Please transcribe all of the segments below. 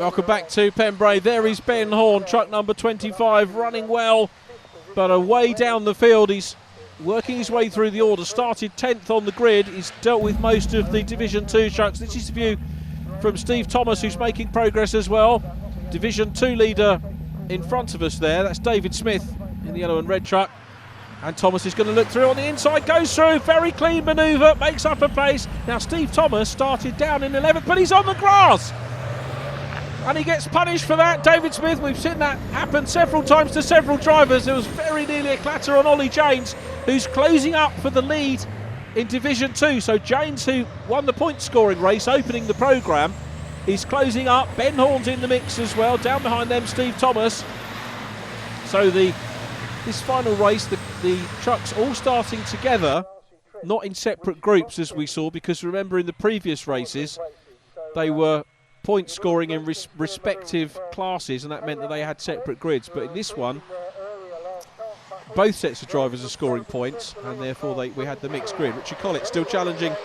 Welcome back to Pembrey. There is Ben Horn, truck number 25, running well, but away down the field. He's working his way through the order. Started 10th on the grid. He's dealt with most of the Division 2 trucks. This is the view from Steve Thomas, who's making progress as well. Division 2 leader in front of us there. That's David Smith in the yellow and red truck. And Thomas is going to look through on the inside, goes through, very clean manoeuvre, makes up a pace. Now Steve Thomas started down in 11th, but he's on the grass. And he gets punished for that. David Smith, we've seen that happen several times to several drivers. There was very nearly a clatter on Ollie James, who's closing up for the lead in Division 2. So James, who won the point scoring race, opening the programme, he's closing up. Ben Horn's in the mix as well. Down behind them, Steve Thomas. So this final race, the trucks all starting together, not in separate groups as we saw, because remember in the previous races, they were point scoring in respective classes, and that meant that they had separate grids. But in this one, both sets of drivers are scoring points, and therefore we had the mixed grid. Richard Collett still challenging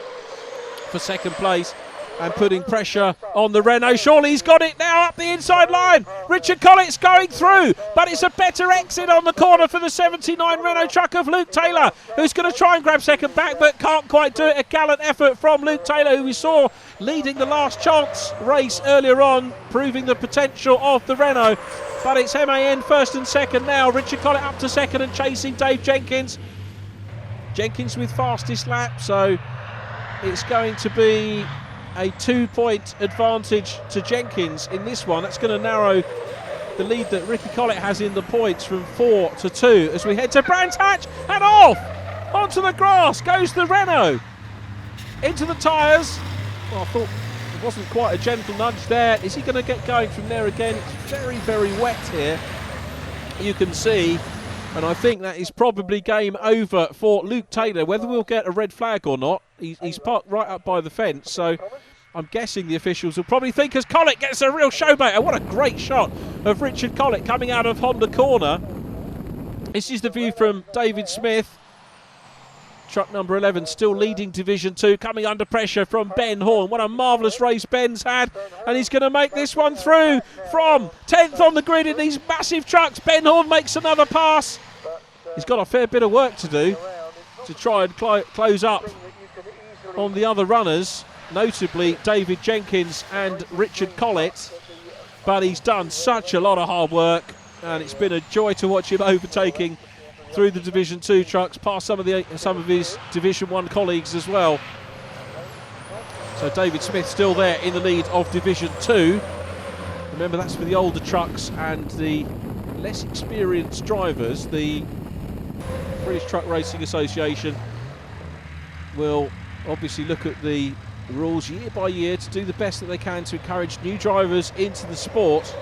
for second place and putting pressure on the Renault. Surely he's got it now up the inside line. Richard Collett's going through, but it's a better exit on the corner for the 79 Renault truck of Luke Taylor, who's going to try and grab second back, but can't quite do it. A gallant effort from Luke Taylor, who we saw leading the last chance race earlier on, proving the potential of the Renault. But it's MAN first and second now. Richard Collett up to second and chasing Dave Jenkins. Jenkins with fastest lap, so it's going to be a 2-point advantage to Jenkins in this one. That's going to narrow the lead that Ricky Collett has in the points from 4 to 2 as we head to Brands Hatch and off onto the grass goes the Renault into the tyres. Well, I thought it wasn't quite a gentle nudge there. Is he going to get going from there again? It's very, very wet here, you can see, and I think that is probably game over for Luke Taylor. Whether we'll get a red flag or not, he's parked right up by the fence, so I'm guessing the officials will probably think as Collett gets a real showboater. What a great shot of Richard Collett coming out of Honda corner. This is the view from David Smith. Truck number 11 still leading Division 2, coming under pressure from Ben Horn. What a marvellous race Ben's had, and he's going to make this one through from 10th on the grid in these massive trucks. Ben Horn makes another pass. He's got a fair bit of work to do to try and close up on the other runners, notably David Jenkins and Richard Collett. But he's done such a lot of hard work, and it's been a joy to watch him overtaking through the Division 2 trucks, past some of his Division 1 colleagues as well. So David Smith still there in the lead of Division 2. Remember, that's for the older trucks and the less experienced drivers. The British Truck Racing Association will obviously look at the rules year by year to do the best that they can to encourage new drivers into the sport.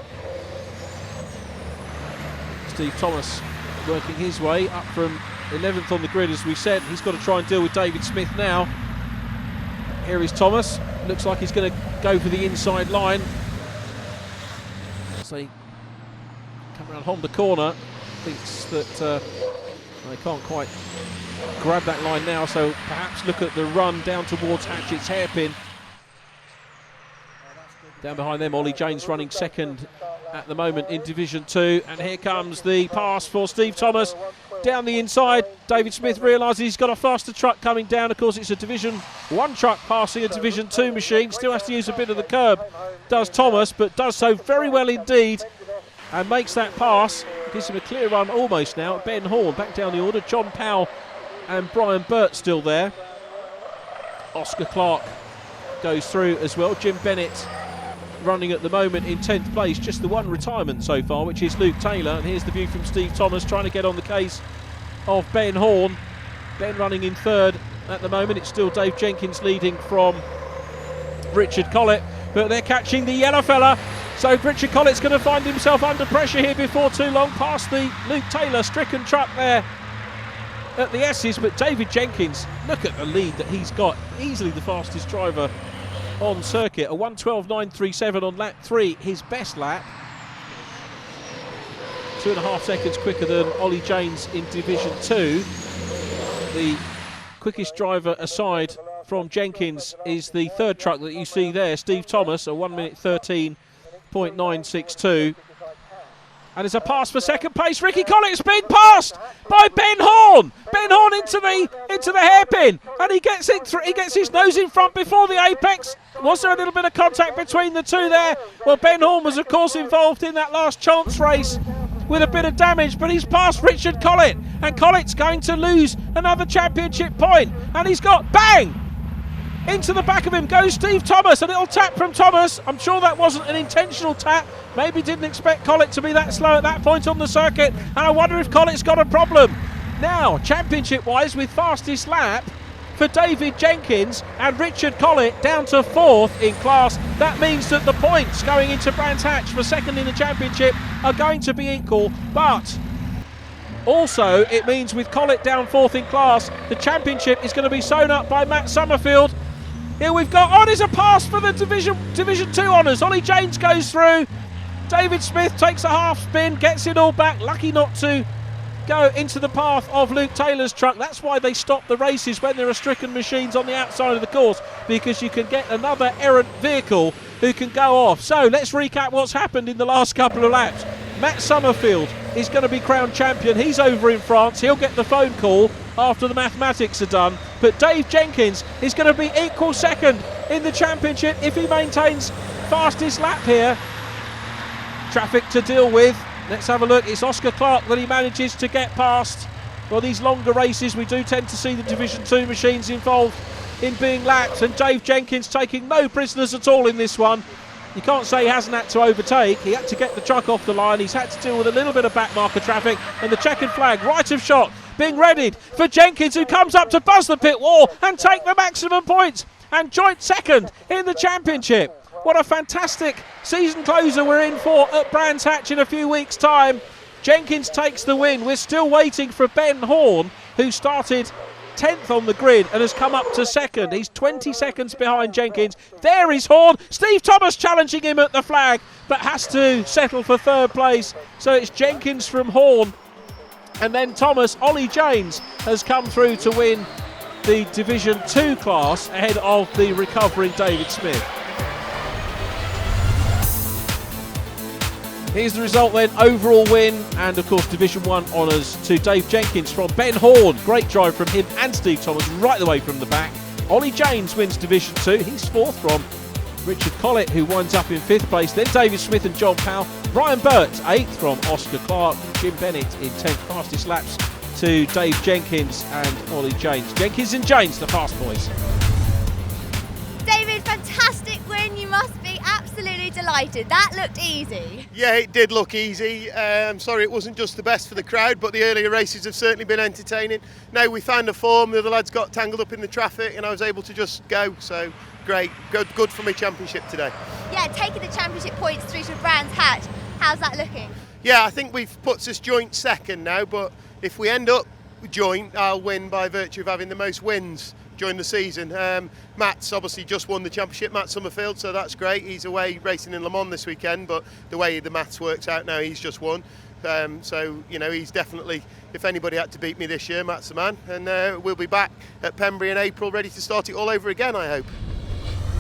Steve Thomas working his way up from 11th on the grid, as we said. He's got to try and deal with David Smith now. Here is Thomas. Looks like he's going to go for the inside line. So he come around Honda corner. Thinks that they can't quite grab that line now, so perhaps look at the run down towards Hatchett's hairpin. Down behind them, Ollie James running second at the moment in Division 2, and here comes the pass for Steve Thomas down the inside. David Smith realises he's got a faster truck coming down. Of course, it's a Division 1 truck passing a Division 2 machine. Still has to use a bit of the curb, does Thomas, but does so very well indeed and makes that pass. Gives him a clear run almost now. Ben Horn back down the order. John Powell and Brian Burt still there. Oscar Clark goes through as well. Jim Bennett running at the moment in 10th place, just the one retirement so far, which is Luke Taylor. And here's the view from Steve Thomas trying to get on the case of Ben Horn. Ben running in third at the moment. It's still Dave Jenkins leading from Richard Collett, but they're catching the yellow fella. So Richard Collett's going to find himself under pressure here before too long, past the Luke Taylor stricken truck there at the S's. But David Jenkins, look at the lead that he's got. Easily the fastest driver on circuit, a 1:12.937 on lap 3, his best lap. 2.5 seconds quicker than Ollie James in Division 2. The quickest driver aside from Jenkins is the third truck that you see there, Steve Thomas, a 1:13.9 6.962. And it's a pass for second place. Ricky Collett's been passed by Ben Horn. Ben Horn into the hairpin, and he gets it. He gets his nose in front before the apex. Was there a little bit of contact between the two there? Well, Ben Horn was of course involved in that last chance race with a bit of damage, but he's passed Richard Collett, and Collett's going to lose another championship point. And he's got bang. Into the back of him goes Steve Thomas. A little tap from Thomas. I'm sure that wasn't an intentional tap. Maybe didn't expect Collett to be that slow at that point on the circuit. And I wonder if Collett's got a problem. Now, championship-wise, with fastest lap for David Jenkins and Richard Collett down to 4th in class. That means that the points going into Brands Hatch for second in the championship are going to be equal. But also, it means with Collett down 4th in class, the championship is going to be sewn up by Matt Summerfield. Here we've got, there's a pass for the Division 2 honours. Ollie James goes through. David Smith takes a half spin, gets it all back. Lucky not to go into the path of Luke Taylor's truck. That's why they stop the races when there are stricken machines on the outside of the course, because you can get another errant vehicle who can go off. So let's recap what's happened in the last couple of laps. Matt Summerfield is going to be crowned champion. He's over in France. He'll get the phone call after the mathematics are done. But Dave Jenkins is going to be equal second in the championship if he maintains fastest lap here. Traffic to deal with. Let's have a look. It's Oscar Clark that he manages to get past. Well, these longer races, we do tend to see the Division 2 machines involved in being lapped, and Dave Jenkins taking no prisoners at all in this one. You can't say he hasn't had to overtake. He had to get the truck off the line. He's had to deal with a little bit of backmarker traffic, and the checkered flag right of shot being readied for Jenkins, who comes up to buzz the pit wall and take the maximum points and joint second in the championship. What a fantastic season closer we're in for at Brands Hatch in a few weeks' time. Jenkins takes the win. We're still waiting for Ben Horn, who started 10th on the grid and has come up to second. He's 20 seconds behind Jenkins. There is Horn. Steve Thomas challenging him at the flag, but has to settle for third place. So it's Jenkins from Horn, and then Thomas. Ollie James has come through to win the Division 2 class ahead of the recovering David Smith. Here's the result then, overall win and of course Division 1 honours to Dave Jenkins from Ben Horn. Great drive from him and Steve Thomas right the way from the back. Ollie James wins Division 2, he's 4th from Richard Collett, who winds up in 5th place. Then David Smith and John Powell. Brian Burt 8th from Oscar Clark. Jim Bennett in 10th. Fastest laps to Dave Jenkins and Ollie James. Jenkins and James, the fast boys. David, fantastic win. You must be absolutely delighted. That looked easy. Yeah, it did look easy. I'm sorry it wasn't just the best for the crowd, but the earlier races have certainly been entertaining. Now we found a form, the other lads got tangled up in the traffic and I was able to just go, so great, good for my championship today. Yeah, taking the championship points through to Brands Hatch, how's that looking? Yeah, I think we've put us joint second now, but if we end up joint, I'll win by virtue of having the most wins during the season. Matt's obviously just won the championship, Matt Summerfield, so that's great. He's away racing in Le Mans this weekend, but the way the maths works out now, he's just won. So, you know, he's definitely, if anybody had to beat me this year, Matt's the man. And we'll be back at Pembrey in April, ready to start it all over again, I hope.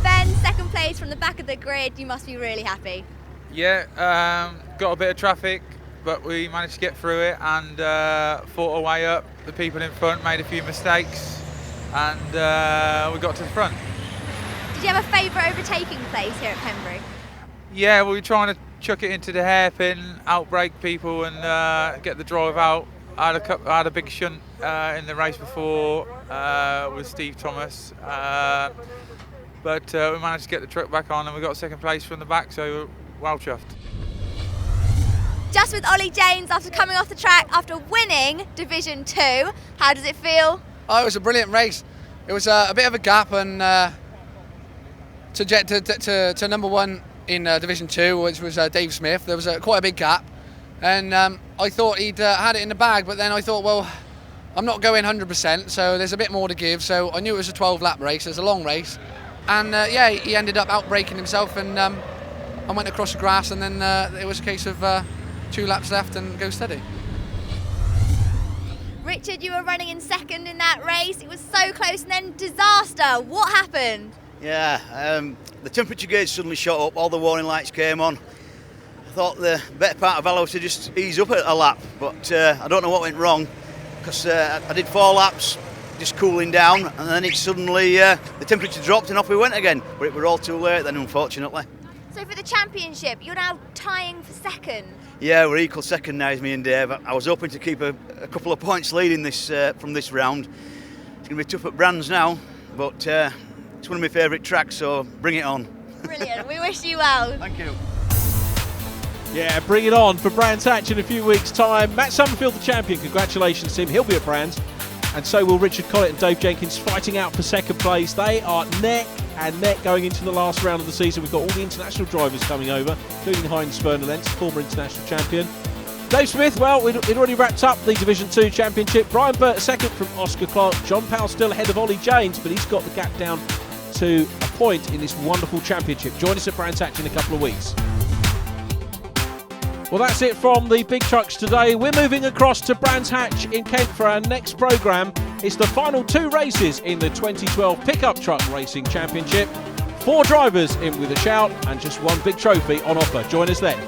Ben, second place from the back of the grid, you must be really happy. Yeah, got a bit of traffic, but we managed to get through it and fought our way up. The people in front made a few mistakes and we got to the front. Did you have a favourite overtaking place here at Pembrey? Yeah, we were trying to chuck it into the hairpin, outbrake people and get the drive out. I had a big shunt in the race before with Steve Thomas, but we managed to get the truck back on and we got second place from the back, so well chuffed. Just with Ollie James after coming off the track after winning Division 2, how does it feel? Oh, it was a brilliant race. It was a bit of a gap, and to get to number one in Division 2, which was Dave Smith, there was quite a big gap, and I thought he'd had it in the bag, but then I thought, well, I'm not going 100%, so there's a bit more to give, so I knew it was a 12-lap race, it was a long race, and yeah, he ended up outbraking himself, and I went across the grass, and then it was a case of 2 laps left and go steady. Richard, you were running in second in that race. It was so close and then disaster. What happened? Yeah, the temperature gauge suddenly shot up, all the warning lights came on. thought the better part of allowed to just ease up a lap, but I don't know what went wrong, because I did 4 laps just cooling down, and then it suddenly the temperature dropped and off we went again, but it were all too late then, unfortunately. So for the championship, you're now tying for second. Yeah, we're equal second now, me and Dave. I was hoping to keep a couple of points leading this from this round. It's going to be tough at Brands now, but it's one of my favourite tracks, so bring it on. Brilliant, we wish you well. Thank you. Yeah, bring it on for Brands Hatch in a few weeks' time. Matt Summerfield, the champion. Congratulations to him. He'll be at Brands. And so will Richard Collett and Dave Jenkins fighting out for second place. They are neck and neck going into the last round of the season. We've got all the international drivers coming over, including Heinz Fernandez, former international champion. Dave Smith, well, it already wrapped up the Division 2 Championship. Brian Burt, second from Oscar Clark. John Powell still ahead of Ollie James, but he's got the gap down to a point in this wonderful championship. Join us at Brands Hatch in a couple of weeks. Well, that's it from the big trucks today. We're moving across to Brands Hatch in Kent for our next programme. It's the final 2 races in the 2012 Pickup Truck Racing Championship. 4 drivers in with a shout and just 1 big trophy on offer. Join us then.